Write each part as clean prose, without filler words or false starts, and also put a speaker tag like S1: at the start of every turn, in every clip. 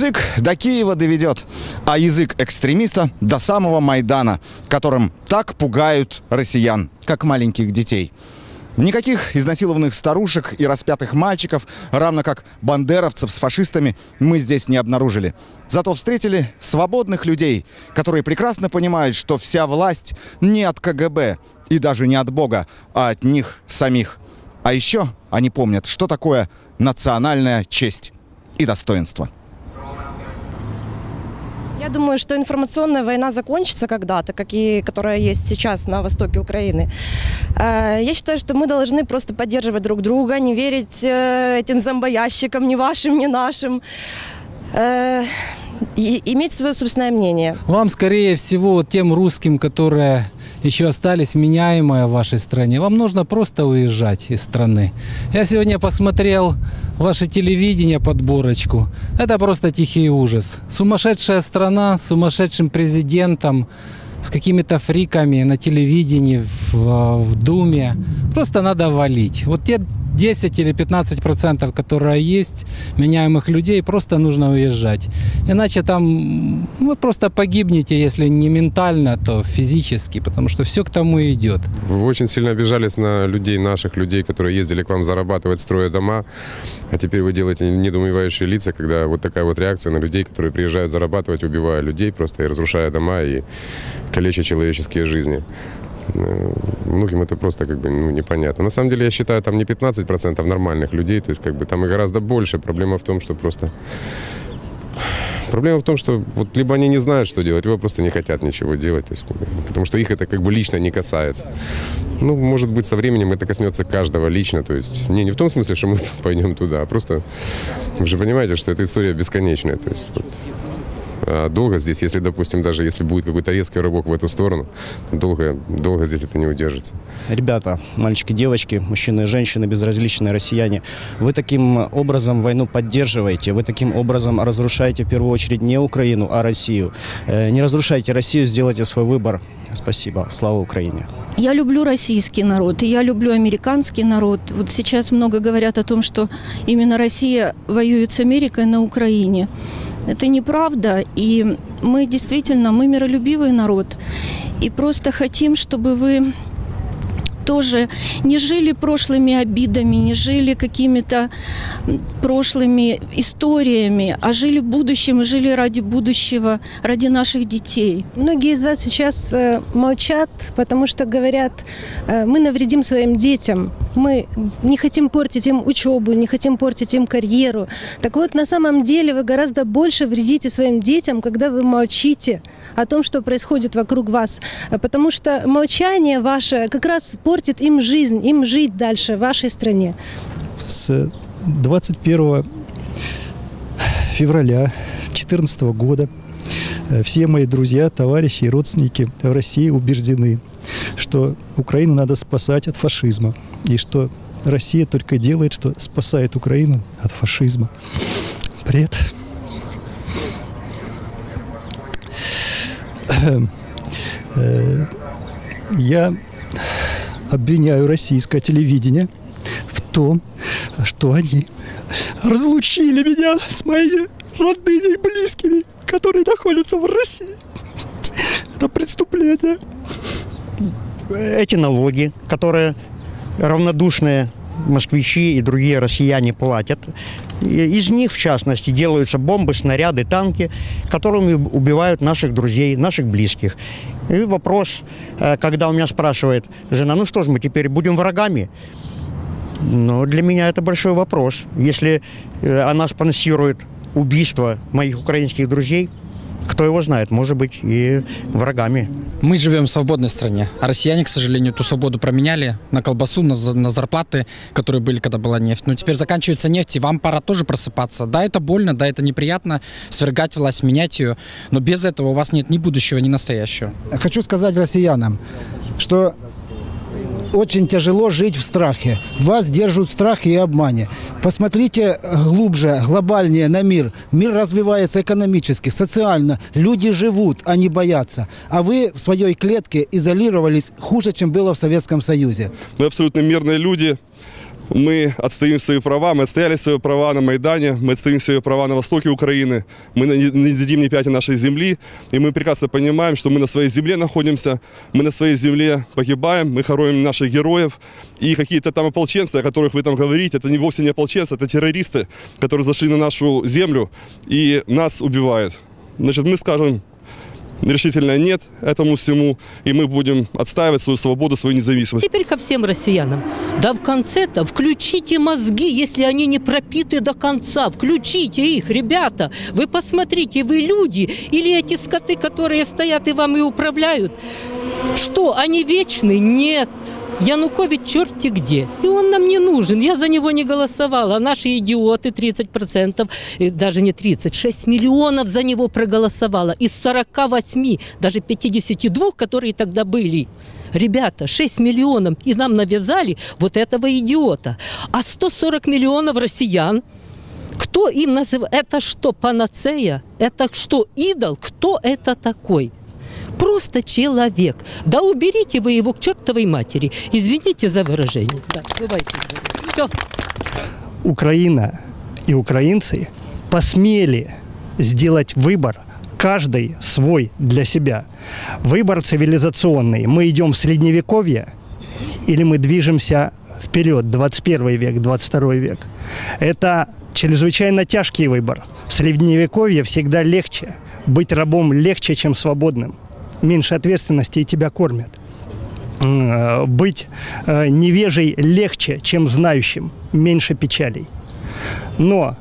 S1: Язык до Киева доведет, а язык экстремиста до самого Майдана, которым так пугают россиян, как маленьких детей. Никаких изнасилованных старушек и распятых мальчиков, равно как бандеровцев с фашистами, мы здесь не обнаружили. Зато встретили свободных людей, которые прекрасно понимают, что вся власть не от КГБ и даже не от Бога, а от них самих. А еще они помнят, что такое национальная честь и достоинство.
S2: Я думаю, что информационная война закончится когда-то, которая есть сейчас на востоке Украины. Я считаю, что мы должны просто поддерживать друг друга, не верить этим зомбоящикам, ни вашим, ни нашим, и иметь свое собственное мнение.
S3: Вам, скорее всего, тем русским, которые еще остались меняемые в вашей стране, вам нужно просто уезжать из страны. Я сегодня посмотрел ваше телевидение, подборочку. Это просто тихий ужас. Сумасшедшая страна с сумасшедшим президентом, с какими-то фриками на телевидении, в Думе. Просто надо валить. Вот те 10 или 15%, которые есть, меняемых людей, просто нужно уезжать. Иначе там вы просто погибнете, если не ментально, то физически, потому что все к тому и идет.
S4: Вы очень сильно обижались на людей, наших людей, которые ездили к вам зарабатывать, строя дома, а теперь вы делаете недоумевающие лица, когда вот такая вот реакция на людей, которые приезжают зарабатывать, убивая людей просто и разрушая дома, и калеча человеческие жизни. Многим это просто непонятно. На самом деле, я считаю, там не 15% нормальных людей, то есть там и гораздо больше. Проблема в том, что вот либо они не знают, что делать, либо просто не хотят ничего делать, то есть, потому что их это лично не касается. Ну, может быть, со временем это коснется каждого лично, то есть не в том смысле, что мы пойдем туда, а просто вы же понимаете, что эта история бесконечная, то есть долго здесь, если, допустим, даже если будет какой-то резкий рывок в эту сторону, долго здесь это не удержится.
S5: Ребята, мальчики, девочки, мужчины и женщины, безразличные россияне, вы таким образом войну поддерживаете, вы таким образом разрушаете в первую очередь не Украину, а Россию. Не разрушайте Россию, сделайте свой выбор. Спасибо. Слава Украине.
S6: Я люблю российский народ, и я люблю американский народ. Вот сейчас много говорят о том, что именно Россия воюет с Америкой на Украине. Это неправда, и мы действительно, мы миролюбивый народ. И просто хотим, чтобы вы тоже не жили прошлыми обидами, не жили какими-то прошлыми историями, а жили будущим и жили ради будущего, ради наших детей.
S7: Многие из вас сейчас молчат, потому что говорят, мы навредим своим детям, мы не хотим портить им учебу, не хотим портить им карьеру. Так вот, на самом деле вы гораздо больше вредите своим детям, когда вы молчите о том, что происходит вокруг вас. Потому что молчание ваше как раз портит им жизнь, им жить дальше в вашей стране.
S8: С 21 февраля 2014 года все мои друзья, товарищи и родственники в России убеждены, что Украину надо спасать от фашизма. И что Россия только делает, что спасает Украину от фашизма. Привет. Я обвиняю российское телевидение в том, что они разлучили меня с моими родными и близкими, которые находятся в России. Это преступление.
S9: Эти налоги, которые равнодушные москвичи и другие россияне платят, из них, в частности, делаются бомбы, снаряды, танки, которыми убивают наших друзей, наших близких. И вопрос, когда у меня спрашивает жена, ну что ж, мы теперь будем врагами? Но для меня это большой вопрос. Если она спонсирует убийство моих украинских друзей, кто его знает, может быть, и врагами.
S10: Мы живем в свободной стране, а россияне, к сожалению, эту свободу променяли на колбасу, на зарплаты, которые были, когда была нефть. Но теперь заканчивается нефть, и вам пора тоже просыпаться. Да, это больно, да, это неприятно, свергать власть, менять ее, но без этого у вас нет ни будущего, ни настоящего.
S11: Хочу сказать россиянам, что очень тяжело жить в страхе. Вас держат в страхе и обмане. Посмотрите глубже, глобальнее на мир. Мир развивается экономически, социально. Люди живут, а не боятся. А вы в своей клетке изолировались хуже, чем было в Советском Союзе.
S12: Мы абсолютно мирные люди. мы отстоим свои права, мы отстояли свои права на Майдане, мы отстоим свои права на востоке Украины, мы не дадим ни пяти нашей земли, и мы прекрасно понимаем, что мы на своей земле находимся, мы на своей земле погибаем, мы хороним наших героев, и какие-то там ополченцы, о которых вы там говорите, это вовсе не ополченцы, это террористы, которые зашли на нашу землю и нас убивают. Значит, мы скажем решительно нет этому всему, и мы будем отстаивать свою свободу, свою независимость.
S13: Теперь ко всем россиянам. Да в конце-то включите мозги, если они не пропиты до конца. Включите их, ребята. Вы посмотрите, вы люди или эти скоты, которые стоят и вам и управляют. Что, они вечны? Нет. Янукович черти где. И он нам не нужен. Я за него не голосовала. А наши идиоты 30%, даже не 30, 6 миллионов за него проголосовало. Из 48, даже 52, которые тогда были. Ребята, 6 миллионов. И нам навязали вот этого идиота. А 140 миллионов россиян. Кто им называет? Это что, панацея? Это что, идол? Кто это такой? Просто человек. Да уберите вы его к чертовой матери. Извините за выражение. Да, бывайте. Все.
S9: Украина и украинцы посмели сделать выбор, каждый свой для себя. Выбор цивилизационный. Мы идем в Средневековье или мы движемся вперед, 21 век, 22 век. Это чрезвычайно тяжкий выбор. В Средневековье всегда легче. Быть рабом легче, чем свободным. Меньше ответственности и тебя кормят. Быть невежей легче, чем знающим. Меньше печалей. Но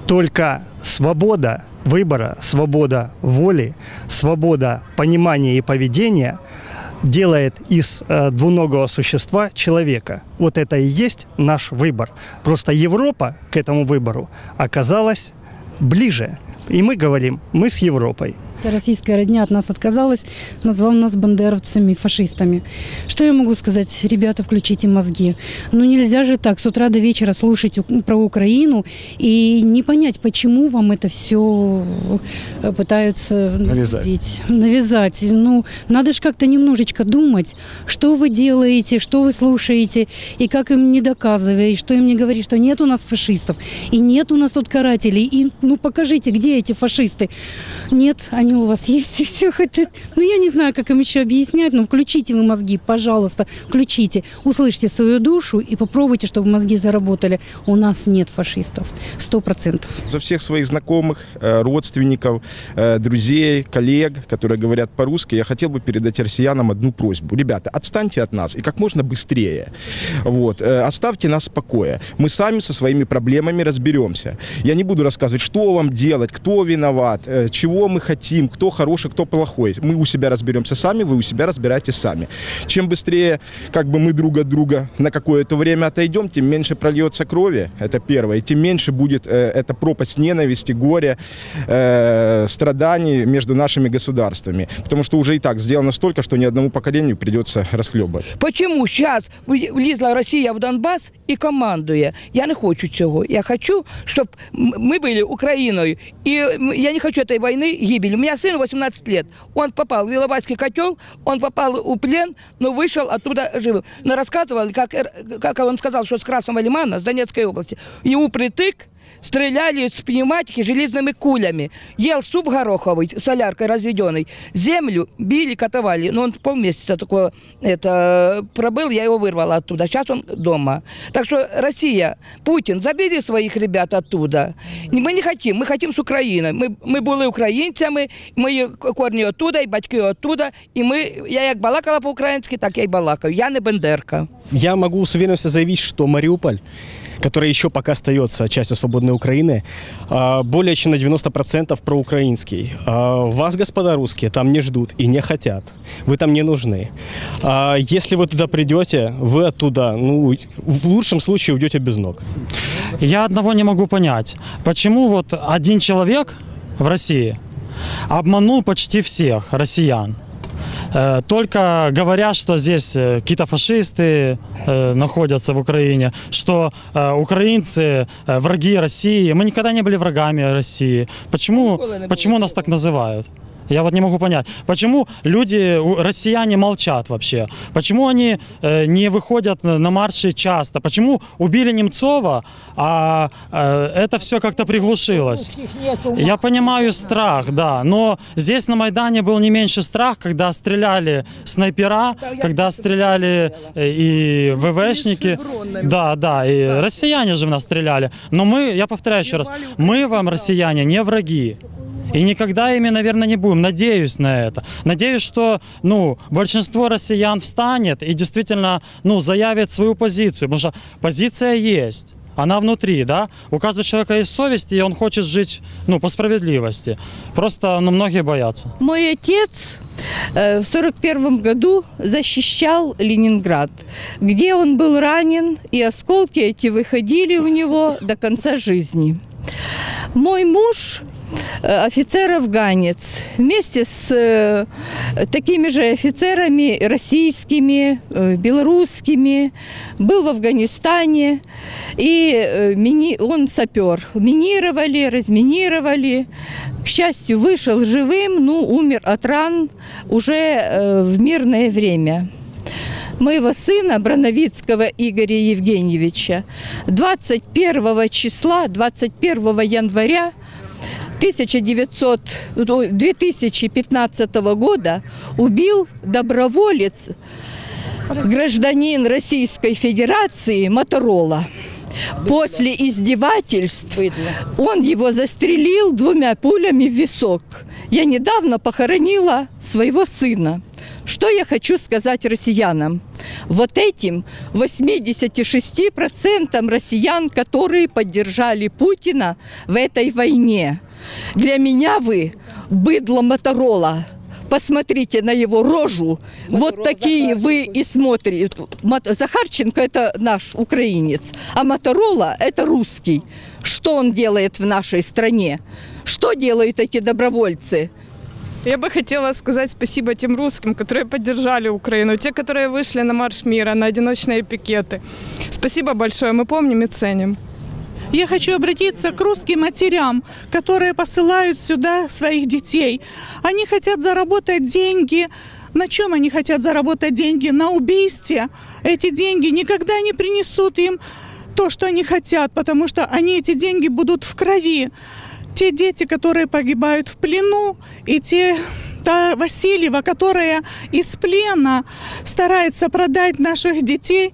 S9: только свобода выбора, свобода воли, свобода понимания и поведения делает из двуногого существа человека. Вот это и есть наш выбор. Просто Европа к этому выбору оказалась ближе. И мы говорим, мы с Европой.
S14: Российская родня от нас отказалась, назвав нас бандеровцами, фашистами. Что я могу сказать? Ребята, включите мозги. Ну нельзя же так с утра до вечера слушать про Украину и не понять, почему вам это все пытаются навязать. Ну, надо же как-то немножечко думать, что вы делаете, что вы слушаете, и как им не доказывать, что им не говорить, что нет у нас фашистов, и нет у нас тут карателей, и ну покажите, где эти фашисты. Нет, они у вас есть, и все хотят. Ну, я не знаю, как им еще объяснять, но включите вы мозги, пожалуйста, включите. Услышьте свою душу и попробуйте, чтобы мозги заработали. У нас нет фашистов. 100%.
S15: За всех своих знакомых, родственников, друзей, коллег, которые говорят по-русски, я хотел бы передать россиянам одну просьбу. Ребята, отстаньте от нас и как можно быстрее. Вот. Оставьте нас в покое. Мы сами со своими проблемами разберемся. Я не буду рассказывать, что вам делать, кто виноват, чего мы хотим, кто хороший, кто плохой. Мы у себя разберемся сами, вы у себя разбирайтесь сами. Чем быстрее как бы мы друг от друга на какое-то время отойдем, тем меньше прольется крови, это первое, и тем меньше будет эта пропасть ненависти, горя, страданий между нашими государствами. Потому что уже и так сделано столько, что ни одному поколению придется расхлебывать.
S16: Почему сейчас влізла Росія в Донбас і командує? Я не хочу цього. Я хочу, щоб ми були Україною. І я не хочу этой войны, гибели. У меня сын 18 лет. Он попал в Иловайский котел, он попал в плен, но вышел оттуда живым. Но рассказывал, как он сказал, что с Красного Лимана, с Донецкой области, ему притык, стреляли с пневматики железными кулями. Ел суп гороховый, соляркой разведенный. Землю били, катовали. Но он полмесяца такое пробыл, я его вырвала оттуда. Сейчас он дома. Так что Россия, Путин, забери своих ребят оттуда. Мы не хотим, мы хотим с Украиной. Мы были украинцами, мої корні оттуда, і батьки оттуда. І я як балакала по-українськи, так я й балакаю. Я не бандерка.
S17: Я могу с уверенностью заявить, что Мариуполь, который еще пока остается частью свободной Украины, более чем на 90% проукраинский. Вас, господа русские, там не ждут и не хотят. Вы там не нужны. Если вы туда придете, вы оттуда, ну, в лучшем случае уйдете без ног.
S18: Я одного не могу понять. Почему вот один человек в России обманул почти всех россиян? Только говорят, что здесь какие-то фашисты находятся в Украине, что украинцы враги России. Мы никогда не были врагами России. Почему нас так называют? Я вот не могу понять, почему люди, россияне молчат вообще? Почему они не выходят на марши часто? Почему убили Немцова, а это все как-то приглушилось? Я понимаю страх, да, но здесь на Майдане был не меньше страх, когда стреляли снайпера, когда стреляли и ВВшники. Да, и россияне же в нас стреляли. Но мы, я повторяю еще раз, мы вам, россияне, не враги. И никогда ими, наверное, не будем. Надеюсь на это. Надеюсь, что большинство россиян встанет и действительно заявит свою позицию. Потому что позиция есть. Она внутри, да? У каждого человека есть совесть, и он хочет жить, по справедливости. Просто, многие боятся.
S19: Мой отец в 1941 году защищал Ленинград, где он был ранен, и осколки эти выходили у него до конца жизни. Мой муж офицер-афганец, вместе с такими же офицерами российскими, белорусскими, был в Афганистане, и он сапер. Минировали, разминировали. К счастью, вышел живым, умер от ран уже в мирное время. Моего сына, Броновицкого Игоря Евгеньевича, 21 января 2015 года убил доброволец, гражданин Российской Федерации Моторола. После издевательств он его застрелил 2 пулями в висок. Я недавно похоронила своего сына. Что я хочу сказать россиянам? Вот этим 86% россиян, которые поддержали Путина в этой войне. Для меня вы быдло Моторола. Посмотрите на его рожу. Вот такие вы и смотрите. Захарченко – это наш украинец, а Моторола – это русский. Что он делает в нашей стране? Что делают эти добровольцы?
S20: Я бы хотела сказать спасибо тем русским, которые поддержали Украину, те, которые вышли на марш мира, на одиночные пикеты. Спасибо большое, мы помним и ценим.
S21: Я хочу обратиться к русским матерям, которые посылают сюда своих детей. Они хотят заработать деньги. На чем они хотят заработать деньги? На убийстве. Эти деньги никогда не принесут им то, что они хотят, потому что эти деньги будут в крови. Те дети, которые погибают в плену, и та Васильева, которая из плена старается продать наших детей,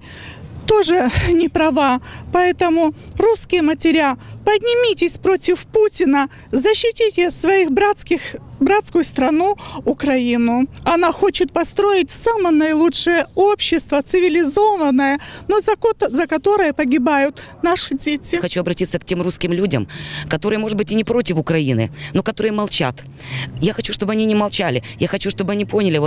S21: тоже не права. Поэтому, русские матеря, поднимитесь против Путина, защитите своих братскую страну Украину. Она хочет построить самое наилучшее общество, цивилизованное, но за которое погибают наши дети.
S22: Хочу обратиться к тем русским людям, которые, может быть, и не против Украины, но которые молчат. Я хочу, чтобы они не молчали. Я хочу, чтобы они поняли,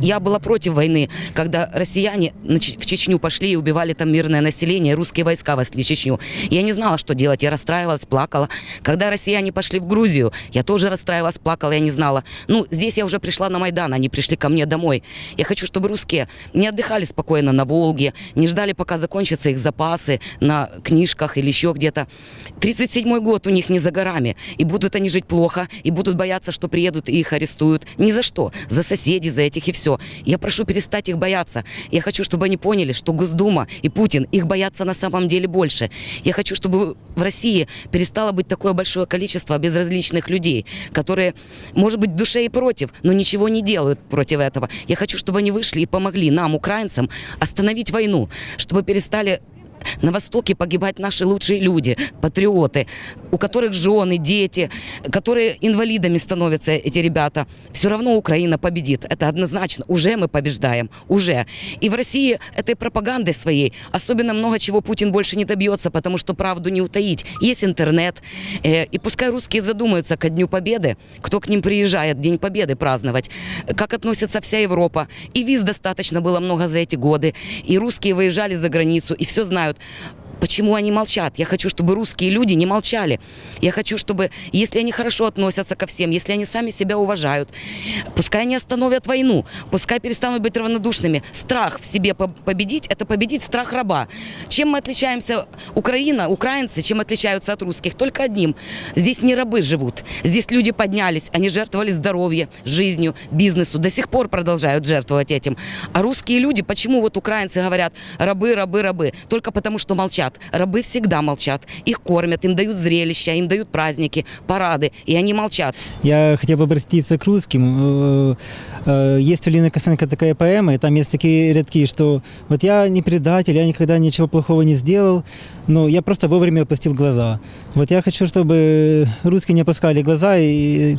S22: я была против войны, когда россияне в Чечню пошли и убивали там мирное население, русские войска вошли в Чечню. Я не знала, что делать, я расстраивалась, плакала. Когда россияне пошли в Грузию, я тоже расстраивалась, плакала, я не знала. Здесь я уже пришла на Майдан, они пришли ко мне домой. Я хочу, чтобы русские не отдыхали спокойно на Волге, не ждали, пока закончатся их запасы на книжках или еще где-то. 37-й год у них не за горами, и будут они жить плохо, и будут бояться, что приедут и их арестуют. Ни за что, за соседей, за этих и все. Я прошу перестать их бояться. Я хочу, чтобы они поняли, что Госдума и Путин их боятся на самом деле больше. Я хочу, чтобы в России перестало быть такое большое количество безразличных людей, которые, может быть, в душе и против, но ничего не делают против этого. Я хочу, чтобы они вышли и помогли нам, украинцам, остановить войну, чтобы перестали на Востоке погибать наши лучшие люди, патриоты, у которых жены, дети, которые инвалидами становятся, эти ребята. Все равно Украина победит. Это однозначно. Уже мы побеждаем. Уже. И в России этой пропагандой своей особенно много чего Путин больше не добьется, потому что правду не утаить. Есть интернет. И пускай русские задумаются ко Дню Победы, кто к ним приезжает День Победы праздновать, как относится вся Европа. И виз достаточно было много за эти годы. И русские выезжали за границу, и все знают. Почему они молчат? Я хочу, чтобы русские люди не молчали. Я хочу, чтобы, если они хорошо относятся ко всем, если они сами себя уважают, пускай они остановят войну, пускай перестанут быть равнодушными. Страх в себе победить – это победить страх раба. Чем мы отличаемся, украинцы, чем отличаются от русских? Только одним. Здесь не рабы живут. Здесь люди поднялись, они жертвовали здоровьем, жизнью, бизнесу, до сих пор продолжают жертвовать этим. А русские люди, почему вот украинцы говорят рабы, рабы, рабы? Только потому, что молчат. Рабы всегда молчат. Их кормят, им дают зрелища, им дают праздники, парады, и они молчат.
S1: Я хотел бы обратиться к русским. Есть у Лины Косенко такая поэма, и там есть такие рядки, что вот я не предатель, я никогда ничего плохого не сделал, но я просто вовремя опустил глаза. Вот я хочу, чтобы русские не опускали глаза и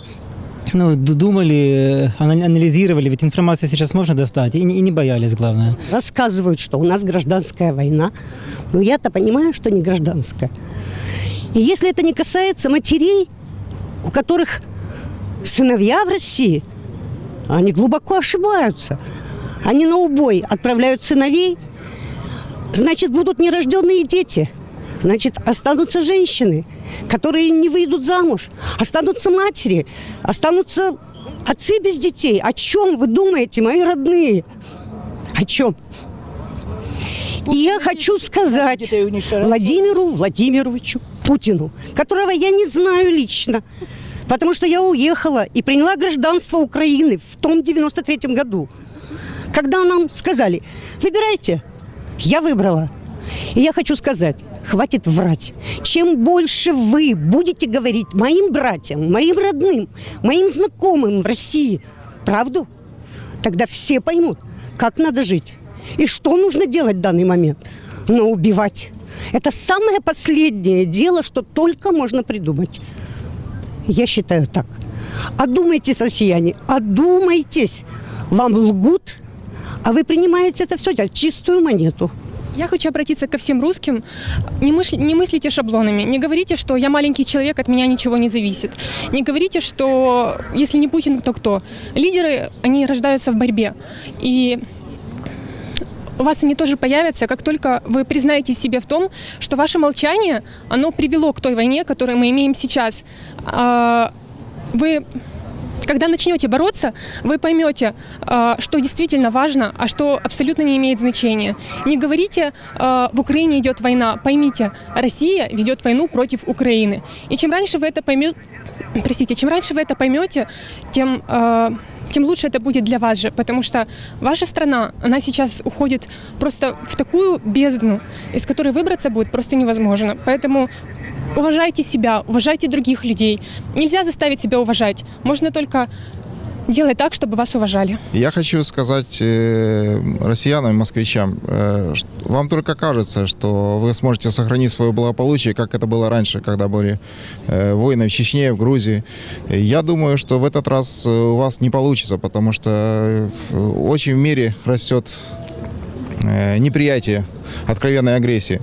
S1: думали, анализировали, ведь информацию сейчас можно достать, и не боялись, главное.
S2: Рассказывают, что у нас гражданская война, но я-то понимаю, что не гражданская. И если это не касается матерей, у которых сыновья в России, они глубоко ошибаются. Они на убой отправляют сыновей, значит, будут нерожденные дети. Значит, останутся женщины, которые не выйдут замуж, останутся матери, останутся отцы без детей. О чем вы думаете, мои родные? О чем? И я хочу сказать Владимиру Владимировичу Путину, которого я не знаю лично, потому что я уехала и приняла гражданство Украины в том 93-м году, когда нам сказали: выбирайте. Я выбрала. И я хочу сказать, хватит врать. Чем больше вы будете говорить моим братьям, моим родным, моим знакомым в России правду, тогда все поймут, как надо жить и что нужно делать в данный момент. Но убивать – это самое последнее дело, что только можно придумать. Я считаю так. Одумайтесь, россияне, одумайтесь. Вам лгут, а вы принимаете это все в чистую монету.
S23: Я хочу обратиться ко всем русским. Не мыслите шаблонами. Не говорите, что я маленький человек, от меня ничего не зависит. Не говорите, что если не Путин, то кто? Лидеры, они рождаются в борьбе. И у вас они тоже появятся, как только вы признаете себе в том, что ваше молчание, оно привело к той войне, которую мы имеем сейчас. Вы... Когда начнете бороться, вы поймете, что действительно важно, а что абсолютно не имеет значения. Не говорите, в Украине идет война. Поймите, Россия ведет войну против Украины. И чем раньше вы это поймете, тем лучше это будет для вас же. Потому что ваша страна, она сейчас уходит просто в такую бездну, из которой выбраться будет просто невозможно. Поэтому уважайте себя, уважайте других людей. Нельзя заставить себя уважать. Можно только делать так, чтобы вас уважали.
S24: Я хочу сказать россиянам и москвичам, вам только кажется, что вы сможете сохранить свое благополучие, как это было раньше, когда были войны в Чечне, в Грузии. Я думаю, что в этот раз у вас не получится, потому что очень в мире растет неприятие откровенной агрессии.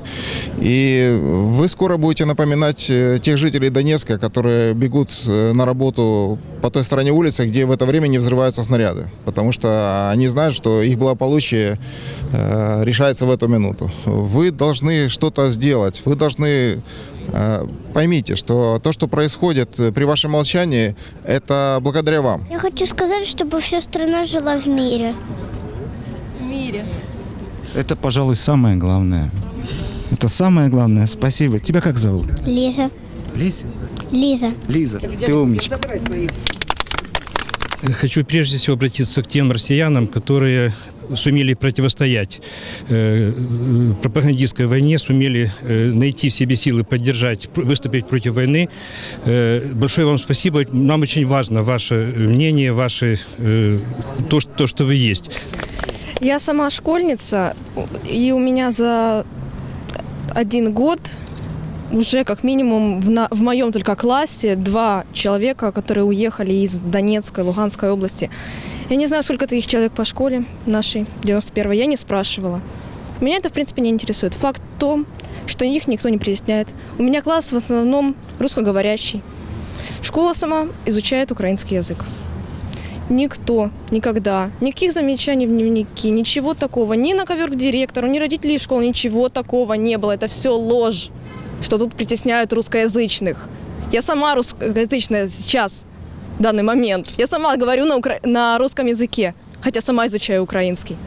S24: И вы скоро будете напоминать тех жителей Донецка, которые бегут на работу по той стороне улицы, где в это время не взрываются снаряды. Потому что они знают, что их благополучие решается в эту минуту. Вы должны что-то сделать. Вы должны... Поймите, что то, что происходит при вашем молчании, это благодаря вам.
S25: Я хочу сказать, чтобы вся страна жила в мире.
S23: В мире.
S26: Это, пожалуй, самое главное. Это самое главное. Спасибо. Тебя как зовут?
S25: Лиза.
S26: Лиза?
S25: Лиза.
S26: Лиза, ты умничка.
S27: Хочу прежде всего обратиться к тем россиянам, которые сумели противостоять пропагандистской войне, сумели найти в себе силы поддержать, выступить против войны. Большое вам спасибо. Нам очень важно ваше мнение, то, что вы есть.
S20: Я сама школьница, и у меня за 1 год уже как минимум в моем только классе 2 человека, которые уехали из Донецкой, Луганской области. Я не знаю, сколько таких человек по школе нашей, 91-й, я не спрашивала. Меня это, в принципе, не интересует. Факт в том, что их никто не притесняет. У меня класс в основном русскоговорящий. Школа сама изучает украинский язык. Никто, никогда. Никаких замечаний в дневники, ничего такого. Ни на ковер к директору, ни родителей школ, ничего такого не было. Это все ложь, что тут притесняют русскоязычных. Я сама русскоязычная сейчас, в данный момент. Я сама говорю на русском языке, хотя сама изучаю украинский.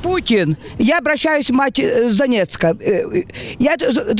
S16: Путін, я обращаюсь, мать з Донецька. Я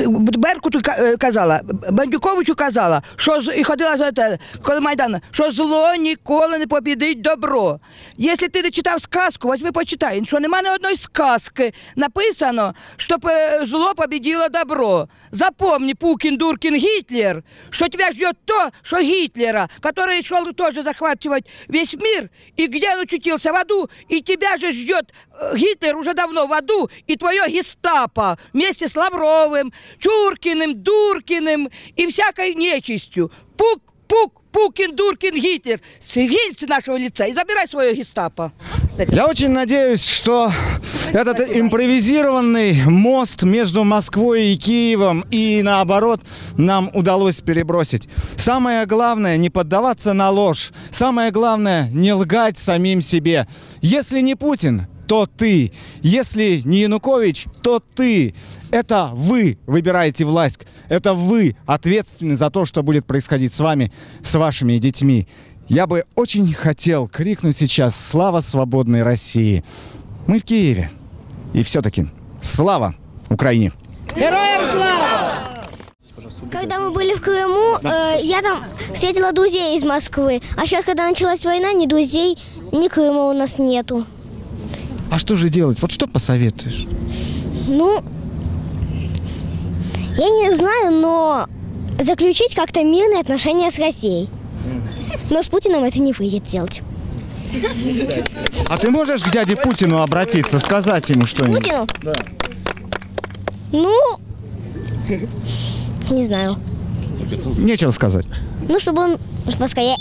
S16: Беркуту казала, Бандюковичу казала, що і ходила за те, коли Майдан, що зло ніколи не побідить добро. Якщо ти не читав сказку, возьми почитай, що нема ні одної сказки написано, щоб зло побідило добро. Запомни, Пукін, Дуркін, Гітлер, що тебе ждет то, що Гітлера, который шел тоже захватывать весь мир, и где он очутился в аду, и тебя же ждет Гитлер уже давно в аду, и твое гестапо вместе с Лавровым, Чуркиным, Дуркиным и всякой нечистью. Пукин, Дуркин, Гитлер, сгинь с нашего лица и забирай свое гестапо.
S26: Я очень надеюсь, что этот импровизированный мост между Москвой и Киевом и наоборот нам удалось перебросить. Самое главное — не поддаваться на ложь. Самое главное — не лгать самим себе. Если не Путин, то ты. Если не Янукович, то ты. Это вы выбираете власть. Это вы ответственны за то, что будет происходить с вами, с вашими детьми. Я бы очень хотел крикнуть сейчас «Слава свободной России!». Мы в Киеве. И все-таки слава Украине!
S20: Героям слава!
S25: Когда мы были в Крыму, я там встретила друзей из Москвы. А сейчас, когда началась война, ни друзей, ни Крыма у нас нету.
S26: А что же делать? Вот что посоветуешь?
S25: Ну, я не знаю, но заключить как-то мирные отношения с Россией. Но с Путиным это не выйдет делать.
S26: А ты можешь к дяде Путину обратиться, сказать ему что-нибудь?
S25: Путину?
S26: Да.
S25: Ну, не знаю.
S26: Нечего сказать.
S25: Ну, чтобы он поскорее...